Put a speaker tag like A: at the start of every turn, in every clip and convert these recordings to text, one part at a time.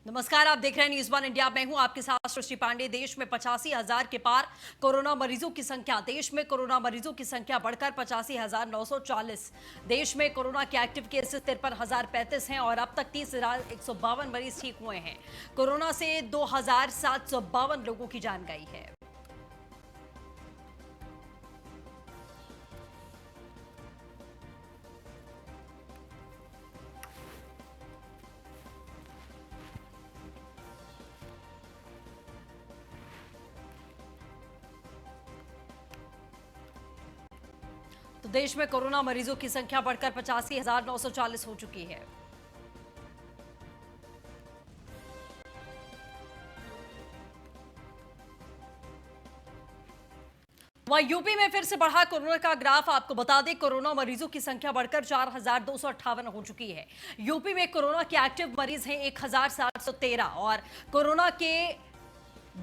A: नमस्कार, आप देख रहे हैं न्यूज़ वन इंडिया। मैं हूं आपके साथ सृष्टि पांडे। देश में 85,000 के पार कोरोना मरीजों की संख्या। देश में कोरोना मरीजों की संख्या बढ़कर 85,940। देश में कोरोना के एक्टिव केसेस 53,035 हैं और अब तक 30,152 मरीज ठीक हुए हैं। कोरोना से 2,752 लोगों की जान गई है। तो देश में कोरोना मरीजों की संख्या बढ़कर 85,940 हो चुकी है। वहीं यूपी में फिर से बढ़ा कोरोना का ग्राफ। आपको बता दें, कोरोना मरीजों की संख्या बढ़कर 4,258 हो चुकी है। यूपी में कोरोना के एक्टिव मरीज हैं 1,713 और कोरोना के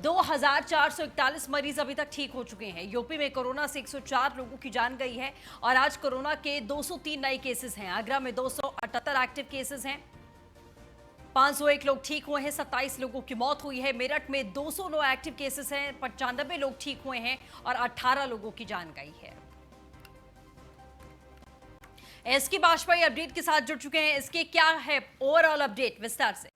A: 2,441 मरीज अभी तक ठीक हो चुके हैं। यूपी में कोरोना से 104 लोगों की जान गई है और आज कोरोना के 203 नए केसेस हैं। आगरा में 278 एक्टिव केसेस हैं, 501 लोग ठीक हुए हैं, 27 लोगों की मौत हुई है। मेरठ में 209 एक्टिव केसेस हैं, 95 लोग ठीक हुए हैं और 18 लोगों की जान गई है। एसके बाजपेयी अपडेट के साथ जुड़ चुके हैं। इसके क्या है ओवरऑल अपडेट, विस्तार से?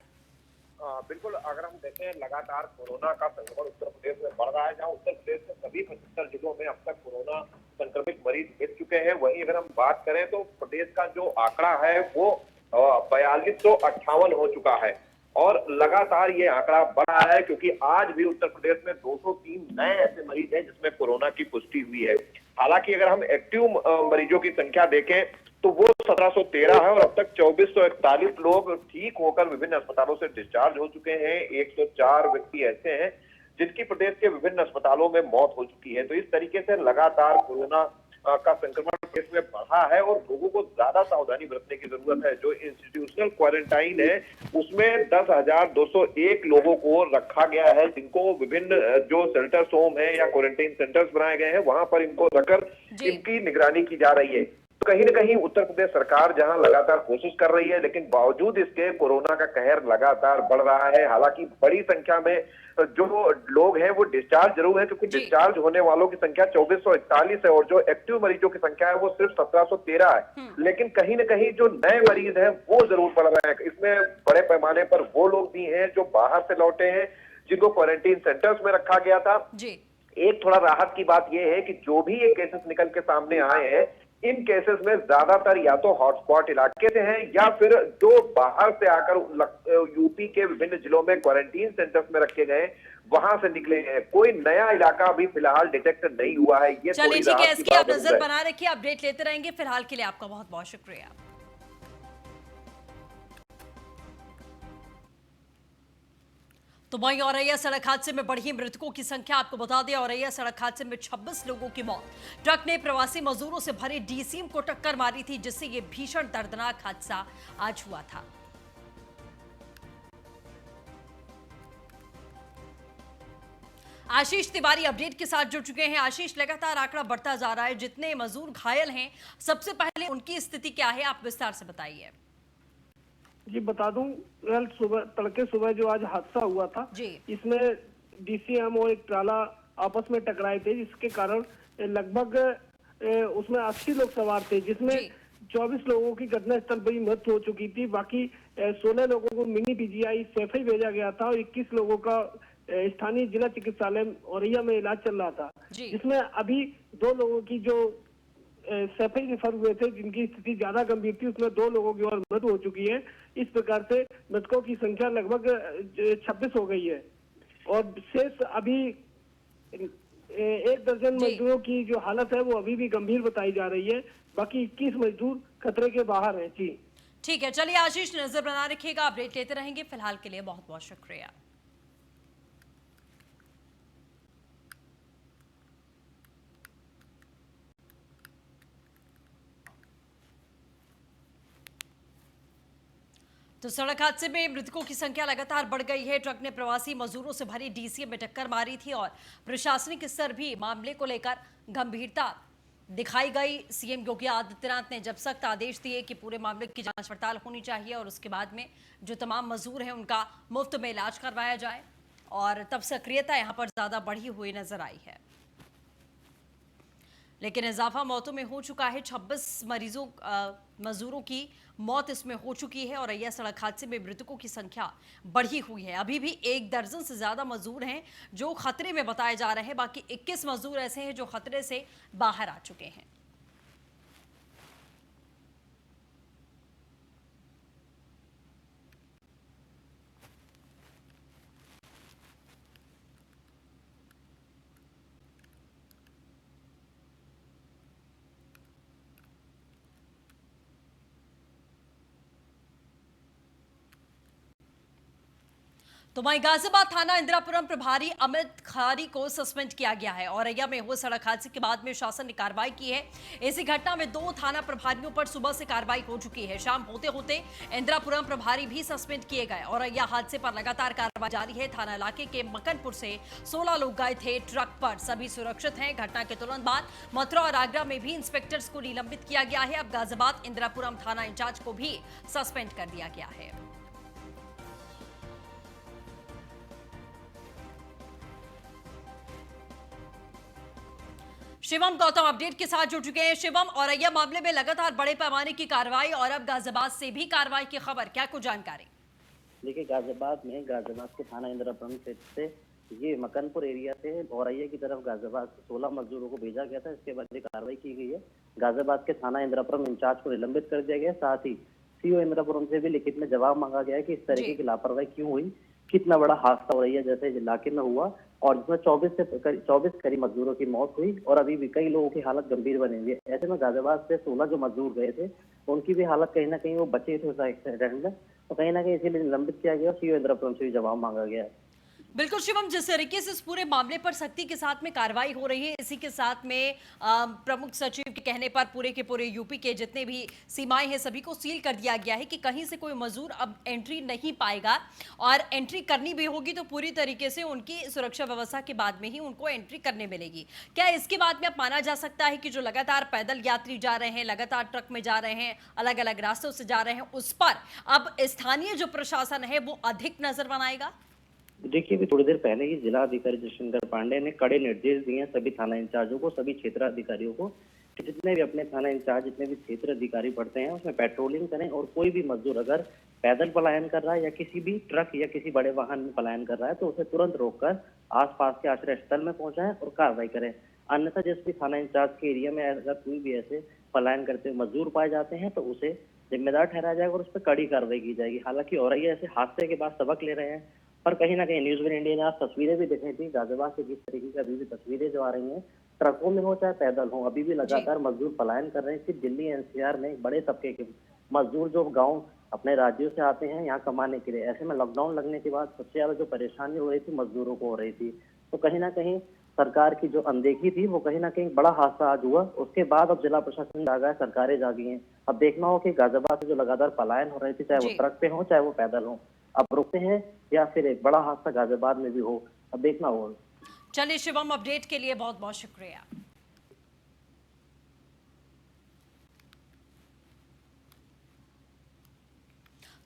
B: बिल्कुल, अगर हम देखें लगातार कोरोना का संक्रमण उत्तर प्रदेश में बढ़ रहा है, जहां उत्तर प्रदेश में सभी 75 जिलों में अब तक कोरोना संक्रमित मरीज मिल चुके हैं। वहीं अगर हम बात करें तो प्रदेश का जो आंकड़ा है वो 4258 हो चुका है और लगातार ये आंकड़ा बढ़ रहा है, क्योंकि आज भी उत्तर प्रदेश में 203 नए ऐसे मरीज हैं जिसमें कोरोना की पुष्टि हुई है। हालांकि अगर हम एक्टिव मरीजों की संख्या देखें तो वो 1713 है और अब तक 2441 लोग ठीक होकर विभिन्न अस्पतालों से डिस्चार्ज हो चुके हैं। 104 व्यक्ति ऐसे हैं जिनकी प्रदेश के विभिन्न अस्पतालों में मौत हो चुकी है। तो इस तरीके से लगातार कोरोना का संक्रमण देश में बढ़ा है और लोगों को ज्यादा सावधानी बरतने की जरूरत है। जो इंस्टीट्यूशनल क्वारंटाइन है उसमें 10,201 लोगों को रखा गया है, जिनको विभिन्न जो शेल्टर्स होम है या क्वारंटाइन सेंटर्स बनाए गए हैं वहां पर इनको रखकर इनकी निगरानी की जा रही है। कहीं न कहीं उत्तर प्रदेश सरकार जहां लगातार कोशिश कर रही है, लेकिन बावजूद इसके कोरोना का कहर लगातार बढ़ रहा है। हालांकि बड़ी संख्या में जो लोग हैं वो डिस्चार्ज जरूर है, क्योंकि डिस्चार्ज होने वालों की संख्या 2441 है और जो एक्टिव मरीजों की संख्या है वो सिर्फ 1713 है। लेकिन कहीं न कहीं जो नए मरीज हैं वो जरूर बढ़ रहे हैं। इसमें बड़े पैमाने पर वो लोग भी हैं जो बाहर से लौटे हैं, जिनको क्वारंटीन सेंटर्स में रखा गया था। एक थोड़ा राहत की बात यह है कि जो भी ये केसेस निकल के सामने आए हैं, इन केसेस में ज्यादातर या तो हॉटस्पॉट इलाके से हैं या फिर जो बाहर से आकर यूपी के विभिन्न जिलों में क्वारंटीन सेंटर्स में रखे गए वहां से निकले हैं। कोई नया इलाका अभी फिलहाल डिटेक्ट नहीं हुआ है। ये
A: चलिए ठीक है, इसकी आप नजर बना रखिए, अपडेट लेते रहेंगे। फिलहाल के लिए आपका बहुत बहुत शुक्रिया। तो वहीं औरैया सड़क हादसे में बढ़ी मृतकों की संख्या। आपको बता दें, औरैया सड़क हादसे में 26 लोगों की मौत। ट्रक ने प्रवासी मजदूरों से भरे डीसीएम को टक्कर मारी थी, जिससे यह भीषण दर्दनाक हादसा आज हुआ था। आशीष तिवारी अपडेट के साथ जुड़ चुके हैं। आशीष, लगातार आंकड़ा बढ़ता जा रहा है, जितने मजदूर घायल हैं सबसे पहले उनकी स्थिति क्या है, आप विस्तार से बताइए।
C: जी बता दूं, कल सुबह तड़के सुबह जो आज हादसा हुआ था इसमें डीसीएम और एक ट्राला आपस में टकराए थे, जिसके कारण लगभग उसमें 80 लोग सवार थे, जिसमें 24 लोगों की घटनास्थल पर ही मृत्यु हो चुकी थी। बाकी 16 लोगों को मिनी पीजीआई सैफई भेजा गया था और 21 लोगों का स्थानीय जिला चिकित्सालय औरैया में इलाज चल रहा था, जिसमें अभी 2 लोगों की जो सैफई रेफर हुए थे जिनकी स्थिति ज्यादा गंभीर थी, उसमें 2 लोगों की और मृत्यु हो चुकी है। इस प्रकार से मृतकों की संख्या लगभग 26 हो गई है और शेष अभी 1 दर्जन मजदूरों की जो हालत है वो अभी भी गंभीर बताई जा रही है। बाकी 21 मजदूर खतरे के बाहर हैं। जी
A: ठीक है, चलिए आशीष, नजर बना रखिएगा, अपडेट लेते रहेंगे। फिलहाल के लिए बहुत बहुत शुक्रिया। तो सड़क हादसे में मृतकों की संख्या लगातार बढ़ गई है। ट्रक ने प्रवासी मजदूरों से भरी डीसीएम में टक्कर मारी थी और प्रशासनिक स्तर भी मामले को लेकर गंभीरता दिखाई गई। सीएम योगी आदित्यनाथ ने जब सख्त आदेश दिए कि पूरे मामले की जांच पड़ताल होनी चाहिए और उसके बाद में जो तमाम मजदूर हैं उनका मुफ्त में इलाज करवाया जाए, और तब सक्रियता यहां पर ज्यादा बढ़ी हुई नजर आई है। लेकिन इजाफा मौतों में हो चुका है। 26 मजदूरों की मौत इसमें हो चुकी है और यह सड़क हादसे में मृतकों की संख्या बढ़ी हुई है। अभी भी 1 दर्जन से ज्यादा मजदूर हैं जो खतरे में बताए जा रहे हैं। बाकी 21 मजदूर ऐसे हैं जो खतरे से बाहर आ चुके हैं। तो वहीं गाजियाबाद थाना इंदिरापुरम प्रभारी अमित खारी को सस्पेंड किया गया है। औरैया में हुए सड़क हादसे के बाद में शासन ने कार्रवाई की है। इसी घटना में 2 थाना प्रभारियों पर सुबह से कार्रवाई हो चुकी है। शाम होते होते इंदिरापुरम प्रभारी भी सस्पेंड किए गए। औरैया हादसे पर लगातार कार्रवाई जारी है। थाना इलाके के मकनपुर से 16 लोग गए थे ट्रक पर, सभी सुरक्षित हैं। घटना के तुरंत बाद मथुरा और आगरा में भी इंस्पेक्टर्स को निलंबित किया गया है। अब गाजियाबाद इंदिरापुरम थाना इंचार्ज को भी सस्पेंड कर दिया गया है। शिवम गौतम अपडेट के साथ जुड़ चुके हैं। शिवम, औरैया मामले में लगातार बड़े पैमाने की कार्रवाई और अब गाजियाबाद से भी कार्रवाई की खबर, क्या कुछ जानकारी?
D: देखिए, गाजियाबाद के थाना इंदिरापुरम क्षेत्र से ये मकनपुर एरिया से औरैया की तरफ गाजियाबाद से 16 मजदूरों को भेजा गया था। इसके बाद ये कार्रवाई की गई है। गाजियाबाद के थाना इंदिरापुरम इंचार्ज को निलंबित कर दिया गया। साथ ही सीओ इंदिरापुरम से भी लिखित में जवाब मांगा गया है कि इस तरीके की लापरवाही क्यों हुई, कितना बड़ा हादसा औरैया जैसे इलाके में हुआ और जिसमें 24 करीब मजदूरों की मौत हुई और अभी भी कई लोगों की हालत गंभीर बनी हुई है। ऐसे में गाजियाबाद से 16 जो मजदूर गए थे उनकी भी हालत कहीं ना कहीं वो बचे थे उस एक्सीडेंट में, तो कहीं ना कहीं इसीलिए निलंबित किया गया और सीओ इंदिरापुरम से भी जवाब मांगा गया है।
A: बिल्कुल शिवम, जिस तरीके से इस पूरे मामले पर सख्ती के साथ में कार्रवाई हो रही है, इसी के साथ में प्रमुख सचिव के कहने पर पूरे के पूरे यूपी के जितने भी सीमाएं हैं सभी को सील कर दिया गया है कि कहीं से कोई मजदूर अब एंट्री नहीं पाएगा, और एंट्री करनी भी होगी तो पूरी तरीके से उनकी सुरक्षा व्यवस्था के बाद में ही उनको एंट्री करने मिलेगी। क्या इसके बाद में अब माना जा सकता है कि जो लगातार पैदल यात्री जा रहे हैं, लगातार ट्रक में जा रहे हैं, अलग अलग रास्तों से जा रहे हैं, उस पर अब स्थानीय जो प्रशासन है वो अधिक नजर बनाएगा?
D: देखिए, अभी थोड़ी देर पहले ही जिला अधिकारी जयशंकर पांडे ने कड़े निर्देश दिए हैं सभी थाना इंचार्जों को, सभी क्षेत्र अधिकारियों को कि जितने भी अपने थाना इंचार्ज, जितने भी क्षेत्र अधिकारी पड़ते हैं उसमें पेट्रोलिंग करें और कोई भी मजदूर अगर पैदल पलायन कर रहा है या किसी भी ट्रक या किसी बड़े वाहन में पलायन कर रहा है तो उसे तुरंत रोककर आसपास के आश्रय स्थल में पहुंचाएं और कार्रवाई करें। अन्यथा जिस भी थाना इंचार्ज के एरिया में अगर कोई भी ऐसे पलायन करते हुए मजदूर पाए जाते हैं तो उसे जिम्मेदार ठहराया जाएगा और उस पर कड़ी कार्रवाई की जाएगी। हालांकि औरैया ऐसे हादसे के बाद सबक ले रहे हैं, पर कहीं ना कहीं न्यूज़ वन इंडिया ने आज तस्वीरें भी दिखाई थी गाजियाबाद से, जिस तरीके की अभी भी तस्वीरें जो आ रही हैं, ट्रकों में हो चाहे पैदल हो, अभी भी लगातार मजदूर पलायन कर रहे हैं। सिर्फ दिल्ली एनसीआर में बड़े तबके के मजदूर जो गांव अपने राज्यों से आते हैं यहाँ कमाने के लिए, ऐसे में लॉकडाउन लगने के बाद सबसे ज्यादा जो परेशानी हो रही थी मजदूरों को हो रही थी। तो कहीं ना कहीं सरकार की जो अनदेखी थी वो कहीं ना कहीं बड़ा हादसा आज हुआ। उसके बाद अब जिला प्रशासन जागा है, सरकारें जागी हैं। अब देखना हो कि गाजियाबाद से जो लगातार पलायन हो रही थी, चाहे वो ट्रक पे हो चाहे वो पैदल हो, अब रुकते हैं या फिर एक बड़ा हादसा गाजियाबाद में भी हो, अब देखना होगा।
A: चलिए शिवम, अपडेट के लिए बहुत बहुत शुक्रिया।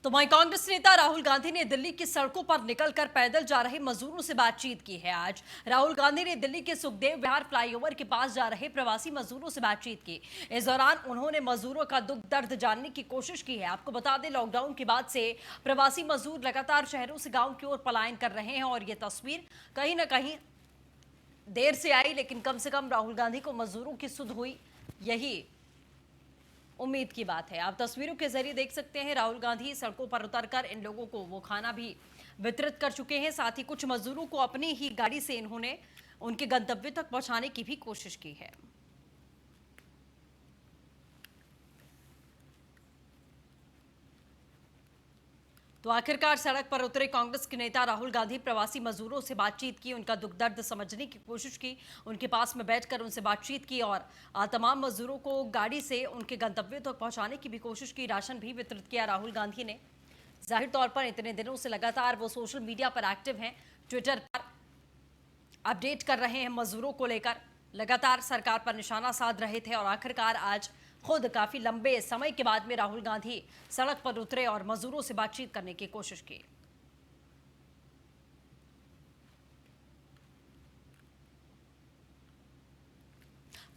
A: तो वहीं कांग्रेस नेता राहुल गांधी ने दिल्ली की सड़कों पर निकलकर पैदल जा रहे मजदूरों से बातचीत की है। आज राहुल गांधी ने दिल्ली के सुखदेव विहार फ्लाईओवर के पास जा रहे प्रवासी मजदूरों से बातचीत की। इस दौरान उन्होंने मजदूरों का दुख दर्द जानने की कोशिश की है। आपको बता दें, लॉकडाउन के बाद से प्रवासी मजदूर लगातार शहरों से गाँव की ओर पलायन कर रहे हैं और ये तस्वीर कहीं ना कहीं देर से आई, लेकिन कम से कम राहुल गांधी को मजदूरों की सुध हुई, यही उम्मीद की बात है। आप तस्वीरों के जरिए देख सकते हैं, राहुल गांधी सड़कों पर उतरकर इन लोगों को वो खाना भी वितरित कर चुके हैं। साथ ही कुछ मजदूरों को अपनी ही गाड़ी से इन्होंने उनके गंतव्य तक पहुंचाने की भी कोशिश की है। तो आखिरकार सड़क पर उतरे कांग्रेस के नेता राहुल गांधी प्रवासी मजदूरों से बातचीत की, उनका दुख दर्द समझने की कोशिश की, उनके पास में बैठकर उनसे बातचीत की और तमाम मजदूरों को गाड़ी से उनके गंतव्य तक पहुंचाने की भी कोशिश की। राशन भी वितरित किया राहुल गांधी ने। जाहिर तौर पर इतने दिनों से लगातार वो सोशल मीडिया पर एक्टिव हैं, ट्विटर पर अपडेट कर रहे हैं मजदूरों को लेकर। लगातार सरकार पर निशाना साध रहे थे और आखिरकार आज खुद काफी लंबे समय के बाद में राहुल गांधी सड़क पर उतरे और मजदूरों से बातचीत करने की कोशिश की।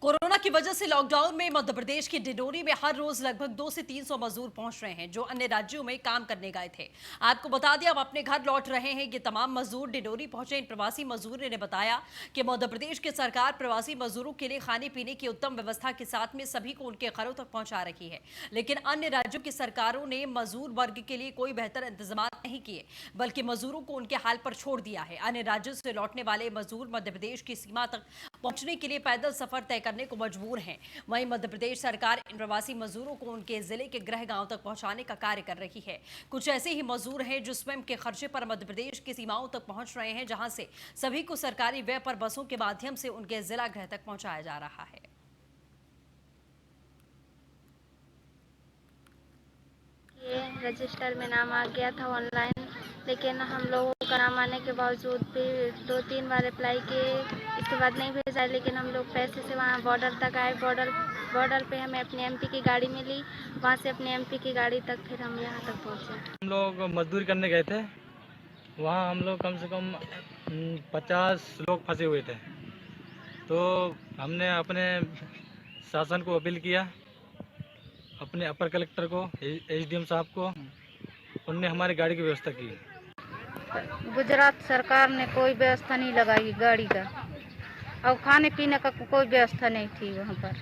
A: कोरोना की वजह से लॉकडाउन में मध्य प्रदेश की डिंडोरी में हर रोज लगभग 200 से 300 मजदूर पहुंच रहे हैं जो अन्य राज्यों में काम करने गए थे। आपको बता दें अब अपने घर लौट रहे हैं ये तमाम मजदूर डिंडोरी पहुंचे। इन प्रवासी मजदूरों ने बताया कि मध्य प्रदेश की सरकार प्रवासी मजदूरों के लिए खाने पीने की उत्तम व्यवस्था के साथ में सभी को उनके घरों तक पहुंचा रही है, लेकिन अन्य राज्यों की सरकारों ने मजदूर वर्ग के लिए कोई बेहतर इंतजाम नहीं किए बल्कि मजदूरों को उनके हाल पर छोड़ दिया है। अन्य राज्यों से लौटने वाले मजदूर मध्य प्रदेश की सीमा तक पहुंचने के लिए पैदल सफर तय करने को मजबूर हैं। वहीं मध्य प्रदेश सरकार इन प्रवासी मजदूरों को उनके जिले के गृह गांव तक पहुंचाने का कार्य कर रही है। कुछ ऐसे ही मजदूर हैं जो स्वयं के खर्चे पर मध्य प्रदेश की सीमाओं तक पहुंच रहे हैं, जहां से सभी को सरकारी व्यय पर बसों के माध्यम से उनके जिला गृह तक पहुंचाया जा रहा है।
E: ये रजिस्टर में नाम आ गया था ऑनलाइन, लेकिन हम लोगों का नाम आने के बावजूद भी 2-3 बार अप्लाई किए, इसके बाद नहीं भेजा। लेकिन हम लोग पैसे से वहाँ बॉर्डर तक आए। बॉर्डर पे हमें अपनी एमपी की गाड़ी मिली, वहाँ से अपनी एमपी की गाड़ी तक फिर हम यहाँ तक पहुँचे।
F: हम लोग मजदूरी करने गए थे, वहाँ हम लोग कम से कम 50 लोग फंसे हुए थे। तो हमने अपने शासन को अपील किया, अपने अपर कलेक्टर को, एसडीएम साहब को, उनने हमारी गाड़ी की व्यवस्था की।
G: गुजरात सरकार ने कोई व्यवस्था नहीं लगाई गाड़ी का, और खाने पीने का कोई व्यवस्था नहीं थी वहाँ पर।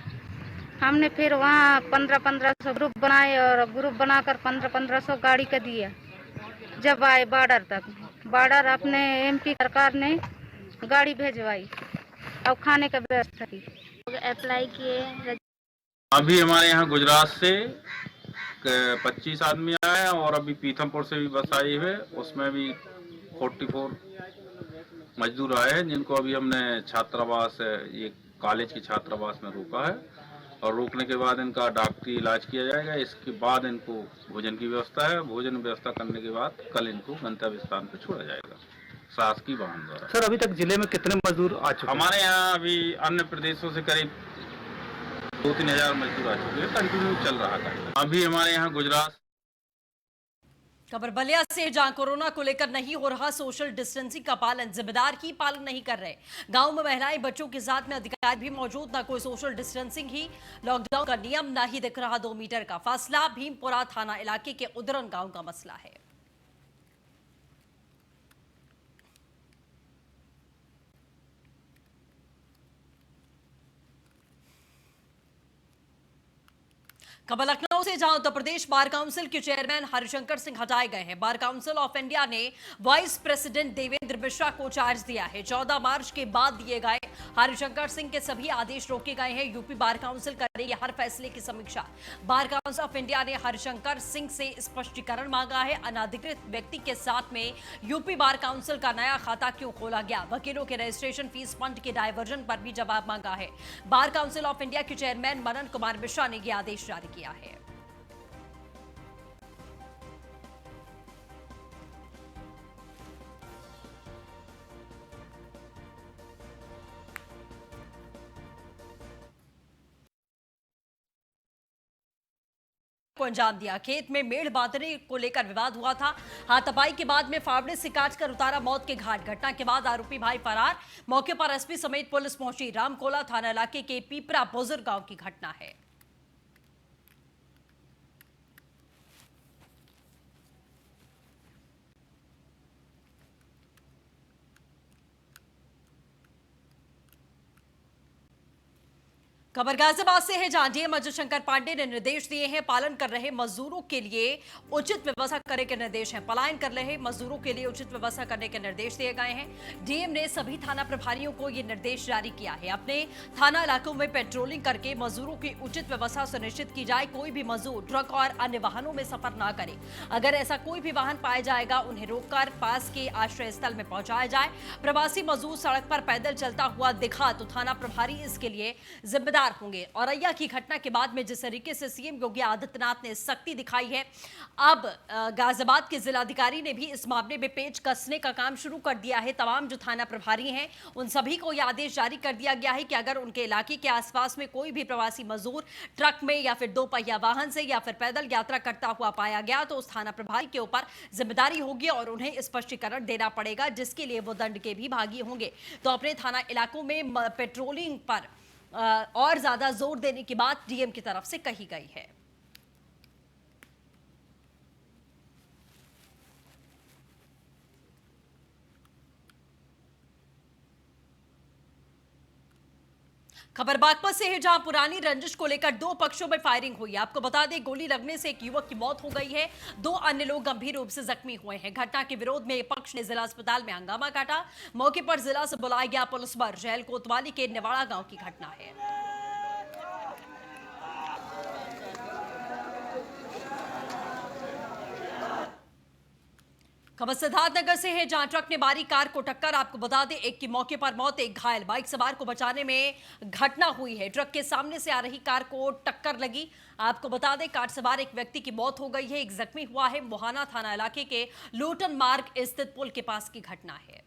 G: हमने फिर वहाँ 1500 ग्रुप बनाए और ग्रुप बनाकर 1500 गाड़ी का दिया। जब आए बॉर्डर तक, बॉर्डर अपने एमपी सरकार ने गाड़ी भेजवाई और खाने का व्यवस्था की।
E: अप्लाई किए।
H: अभी हमारे यहाँ गुजरात से 25 आदमी आए हैं और अभी पीथमपुर से भी बस आई है, उसमें भी 44 मजदूर आए हैं, जिनको अभी हमने छात्रावास, ये कॉलेज की छात्रावास में रोका है और रोकने के बाद इनका डॉक्टरी इलाज किया जाएगा। इसके बाद इनको भोजन की व्यवस्था है। भोजन व्यवस्था करने के बाद कल इनको गंतव्य स्थान पर छोड़ा जाएगा शासकीय वाहन द्वारा।
I: सर, अभी तक जिले में कितने मजदूर आ चुके हैं?
H: हमारे यहाँ अभी अन्य प्रदेशों से करीब 2-3 हजार मजदूर आ चुके हैं। कंटिन्यू चल रहा है। अभी हमारे यहाँ गुजरात।
A: खबर बलिया से, जहां कोरोना को लेकर नहीं हो रहा सोशल डिस्टेंसिंग का पालन, जिम्मेदार ही पालन नहीं कर रहे। गांव में महिलाएं बच्चों के साथ में अधिकारी भी मौजूद, ना कोई सोशल डिस्टेंसिंग ही लॉकडाउन का नियम, ना ही दिख रहा 2 मीटर का फासला। भीमपुरा थाना इलाके के उदरन गांव का मसला है। खबर लखनऊ से, जहां उत्तर प्रदेश बार काउंसिल के चेयरमैन हरिशंकर सिंह हटाए गए हैं। बार काउंसिल ऑफ इंडिया ने वाइस प्रेसिडेंट देवेंद्र मिश्रा को चार्ज दिया है। 14 मार्च के बाद दिए गए हरिशंकर सिंह के सभी आदेश रोके गए हैं। यूपी बार काउंसिल करेगी हर फैसले की समीक्षा। बार काउंसिल ऑफ इंडिया ने हरिशंकर सिंह से स्पष्टीकरण मांगा है। अनाधिकृत व्यक्ति के साथ में यूपी बार काउंसिल का नया खाता क्यों खोला गया, वकीलों के रजिस्ट्रेशन फीस फंड के डायवर्जन पर भी जवाब मांगा है। बार काउंसिल ऑफ इंडिया के चेयरमैन मनन कुमार मिश्रा ने यह आदेश जारी किया है। को अंजाम दिया। खेत में मेढ़ बांधने को लेकर विवाद हुआ था। हाथापाई के बाद में फावड़े से काटकर उतारा मौत के घाट। घटना के बाद आरोपी भाई फरार। मौके पर एसपी समेत पुलिस पहुंची। रामकोला थाना इलाके के पीपरा बुजुर्ग गांव की घटना है। खबर गाजियाबाद से है, जहां डीएम अजय शंकर पांडे ने निर्देश दिए हैं। पालन कर रहे मजदूरों के लिए उचित व्यवस्था करने के निर्देश हैं। पलायन कर रहे मजदूरों के लिए उचित व्यवस्था करने के निर्देश दिए गए हैं। डीएम ने सभी थाना प्रभारियों को यह निर्देश जारी किया है। अपने थाना इलाकों में पेट्रोलिंग करके मजदूरों की उचित व्यवस्था सुनिश्चित की जाए। कोई भी मजदूर ट्रक और अन्य वाहनों में सफर न करे। अगर ऐसा कोई भी वाहन पाया जाएगा, उन्हें रोककर पास के आश्रय स्थल में पहुंचाया जाए। प्रवासी मजदूर सड़क पर पैदल चलता हुआ दिखा तो थाना प्रभारी इसके लिए जिम्मेदार गिरफ्तार होंगे। औरैया की घटना के बाद में जिस तरीके से सीएम योगी आदित्यनाथ ने सख्ती दिखाई है, अब गाजियाबाद के जिलाधिकारी ने भी इस मामले में पेच कसने का काम शुरू कर दिया है। तमाम जो थाना प्रभारी हैं उन सभी को यह आदेश जारी कर दिया गया है कि अगर उनके इलाके के आसपास में कोई भी प्रवासी मजदूर ट्रक में या फिर 2 पहिया वाहन से या फिर पैदल यात्रा करता हुआ पाया गया तो उस थाना प्रभारी के ऊपर जिम्मेदारी होगी और उन्हें स्पष्टीकरण देना पड़ेगा, जिसके लिए वो दंड के भी भागी होंगे। तो अपने थाना इलाकों में पेट्रोलिंग पर और ज्यादा जोर देने की बात डीएम की तरफ से कही गई है। खबर बागपत से है, जहां पुरानी रंजिश को लेकर 2 पक्षों में फायरिंग हुई है। आपको बता दें, गोली लगने से एक युवक की मौत हो गई है, 2 अन्य लोग गंभीर रूप से जख्मी हुए हैं। घटना के विरोध में पक्ष ने जिला अस्पताल में हंगामा काटा। मौके पर जिला से बुलाया गया पुलिस बल। जैल कोतवाली के नेवाड़ा गांव की घटना है। खबर सिद्धार्थनगर से है, जहां ट्रक ने मारी कार को टक्कर। आपको बता दें, एक की मौके पर मौत, एक घायल। बाइक सवार को बचाने में घटना हुई है। ट्रक के सामने से आ रही कार को टक्कर लगी। आपको बता दें, कार सवार एक व्यक्ति की मौत हो गई है, एक जख्मी हुआ है। मोहाना थाना इलाके के लोटन मार्ग स्थित पुल के पास की घटना है।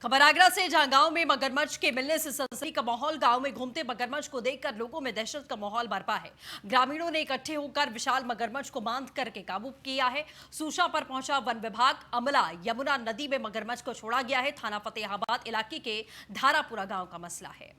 A: खबर आगरा से, जहां गांव में मगरमच्छ के मिलने से सनसनी का माहौल। गांव में घूमते मगरमच्छ को देखकर लोगों में दहशत का माहौल बरपा है। ग्रामीणों ने इकट्ठे होकर विशाल मगरमच्छ को बांध करके काबू किया है। सूचना पर पहुंचा वन विभाग। अमला यमुना नदी में मगरमच्छ को छोड़ा गया है। थाना फतेहाबाद इलाके के धारापुरा गांव का मसला है।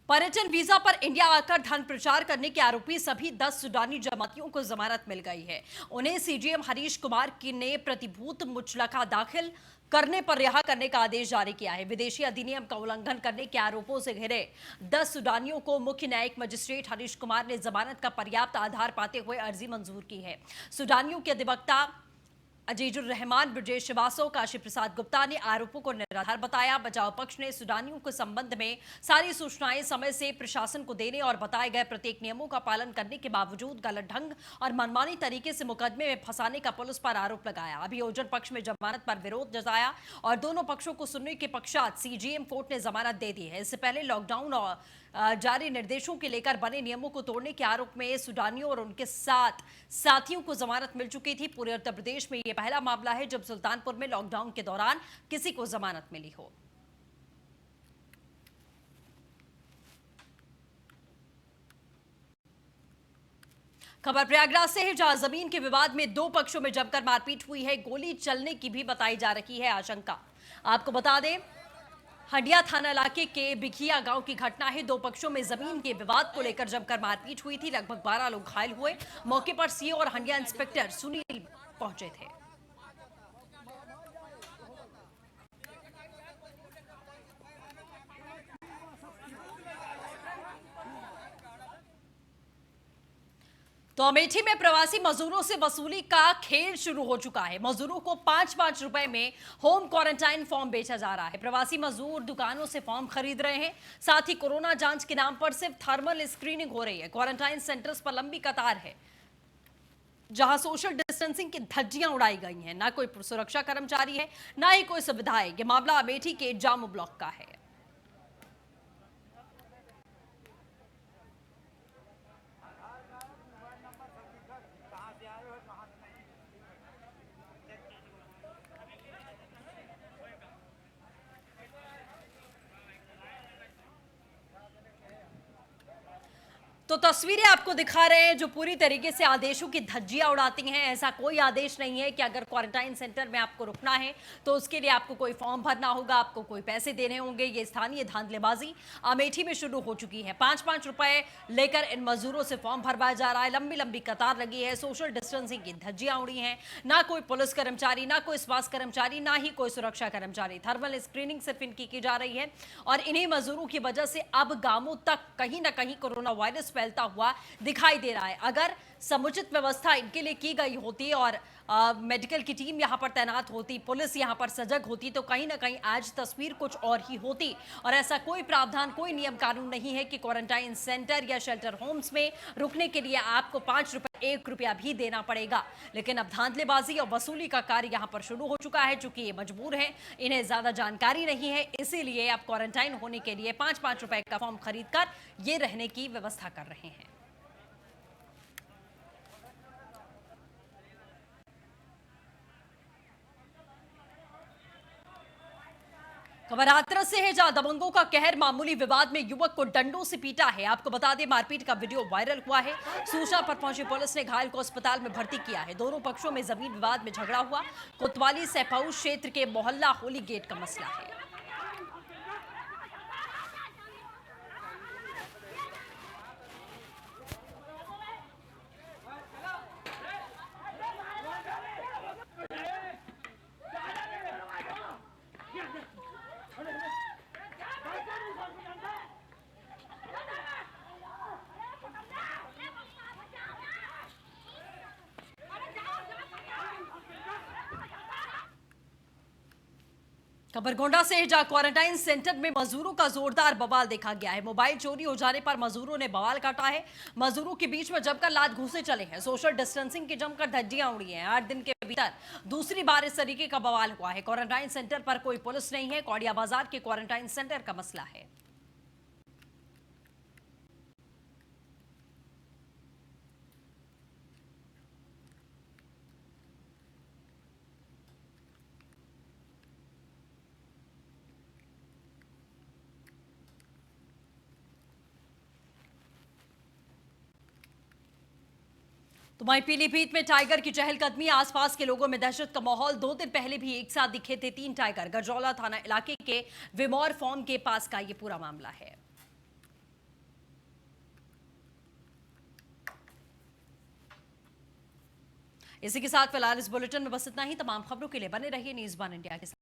A: पर्यटन वीजा पर इंडिया आकर धन प्रचार करने के आरोपी सभी 10 सुडानी जमातियों को जमानत मिल गई है। उन्हें सीजीएम हरीश कुमार की ने प्रतिभूत मुचलका दाखिल करने पर रिहा करने का आदेश जारी किया है। विदेशी अधिनियम का उल्लंघन करने के आरोपों से घिरे 10 सुडानियों को मुख्य न्यायिक मजिस्ट्रेट हरीश कुमार ने जमानत का पर्याप्त आधार पाते हुए अर्जी मंजूर की है। सुडानियों के अधिवक्ता अजीजुर रहमान, ब्रजेश श्रीवास्तव, काशी प्रसाद गुप्ता ने आरोपों को निराधार बताया। बचाव पक्ष ने सुडानियों के संबंध में सारी सूचनाएं समय से प्रशासन को देने और बताए गए प्रत्येक नियमों का पालन करने के बावजूद गलत ढंग और मनमानी तरीके से मुकदमे में फंसाने का पुलिस पर आरोप लगाया। अभियोजन पक्ष में जमानत पर विरोध जताया और दोनों पक्षों को सुनने के पश्चात सीजीएम कोर्ट ने जमानत दे दी है। इससे पहले लॉकडाउन और जारी निर्देशों के लेकर बने नियमों को तोड़ने के आरोप में सुडानियों और उनके साथियों को जमानत मिल चुकी थी। पूरे उत्तर प्रदेश में यह पहला मामला है जब सुल्तानपुर में लॉकडाउन के दौरान किसी को जमानत मिली हो। खबर प्रयागराज से है, जहां जमीन के विवाद में 2 पक्षों में जमकर मारपीट हुई है। गोली चलने की भी बताई जा रही है आशंका। आपको बता दें, हंडिया थाना इलाके के बिखिया गांव की घटना है। 2 पक्षों में जमीन के विवाद को लेकर जमकर मारपीट हुई थी। लगभग 12 लोग घायल हुए। मौके पर सीओ और हंडिया इंस्पेक्टर सुनील पहुंचे थे। तो अमेठी में प्रवासी मजदूरों से वसूली का खेल शुरू हो चुका है। मजदूरों को 5-5 रुपए में होम क्वारंटाइन फॉर्म बेचा जा रहा है। प्रवासी मजदूर दुकानों से फॉर्म खरीद रहे हैं। साथ ही कोरोना जांच के नाम पर सिर्फ थर्मल स्क्रीनिंग हो रही है। क्वारंटाइन सेंटर्स पर लंबी कतार है, जहां सोशल डिस्टेंसिंग की धज्जियां उड़ाई गई हैं। ना कोई सुरक्षा कर्मचारी है, ना ही कोई सुविधा है। यह मामला अमेठी के जामू ब्लॉक का है। तो तस्वीरें आपको दिखा रहे हैं जो पूरी तरीके से आदेशों की धज्जियां उड़ाती हैं। ऐसा कोई आदेश नहीं है कि अगर क्वारंटाइन सेंटर में आपको रुकना है तो उसके लिए आपको कोई फॉर्म भरना होगा, आपको कोई पैसे देने होंगे। ये स्थानीय धांधलेबाजी अमेठी में शुरू हो चुकी है। 5-5 रुपए लेकर इन मजदूरों से फॉर्म भरवाया जा रहा है। लंबी लंबी कतार लगी है, सोशल डिस्टेंसिंग की धज्जियां उड़ी हैं। ना कोई पुलिस कर्मचारी, ना कोई स्वास्थ्य कर्मचारी, ना ही कोई सुरक्षा कर्मचारी। थर्मल स्क्रीनिंग सिर्फ इनकी की जा रही है और इन्हीं मजदूरों की वजह से अब गांवों तक कहीं ना कहीं कोरोना वायरस फैलता हुआ दिखाई दे रहा है। अगर समुचित व्यवस्था इनके लिए की गई होती और मेडिकल की टीम यहां पर तैनात होती, पुलिस यहां पर सजग होती, तो कहीं ना कहीं आज तस्वीर कुछ और ही होती। और ऐसा कोई प्रावधान, कोई नियम कानून नहीं है कि क्वारंटाइन सेंटर या शेल्टर होम्स में रुकने के लिए आपको 5 रुपए 1 रुपया भी देना पड़ेगा। लेकिन अब धांधलेबाजी और वसूली का कार्य यहां पर शुरू हो चुका है। चूंकि ये मजबूर है, इन्हें ज्यादा जानकारी नहीं है, इसीलिए अब क्वारंटाइन होने के लिए 5-5 रुपए का फॉर्म खरीदकर ये रहने की व्यवस्था कर रहे हैं। खबर हाथरस से है, जहां दबंगों का कहर, मामूली विवाद में युवक को डंडों से पीटा है। आपको बता दें, मारपीट का वीडियो वायरल हुआ है। सूचना पर पहुंची पुलिस ने घायल को अस्पताल में भर्ती किया है। दोनों पक्षों में जमीन विवाद में झगड़ा हुआ। कोतवाली सैफाउस क्षेत्र के मोहल्ला होली गेट का मसला है। खबर गोंडा से है, जहां क्वारंटाइन सेंटर में मजदूरों का जोरदार बवाल देखा गया है। मोबाइल चोरी हो जाने पर मजदूरों ने बवाल काटा है। मजदूरों के बीच में जमकर लात घूंसे चले हैं। सोशल डिस्टेंसिंग की जमकर धज्जियां उड़ी हैं। 8 दिन के भीतर दूसरी बार इस तरीके का बवाल हुआ है। क्वारंटाइन सेंटर पर कोई पुलिस नहीं है। कौड़िया बाजार के क्वारंटाइन सेंटर का मसला है। तो वहीं पीलीभीत में टाइगर की चहलकदमी, आसपास के लोगों में दहशत का माहौल। 2 दिन पहले भी एक साथ दिखे थे 3 टाइगर। गजरौला थाना इलाके के विमौर फार्म के पास का ये पूरा मामला है। इसी के साथ फिलहाल इस बुलेटिन में बस इतना ही। तमाम खबरों के लिए बने रहिए न्यूज़ 1 इंडिया के साथ।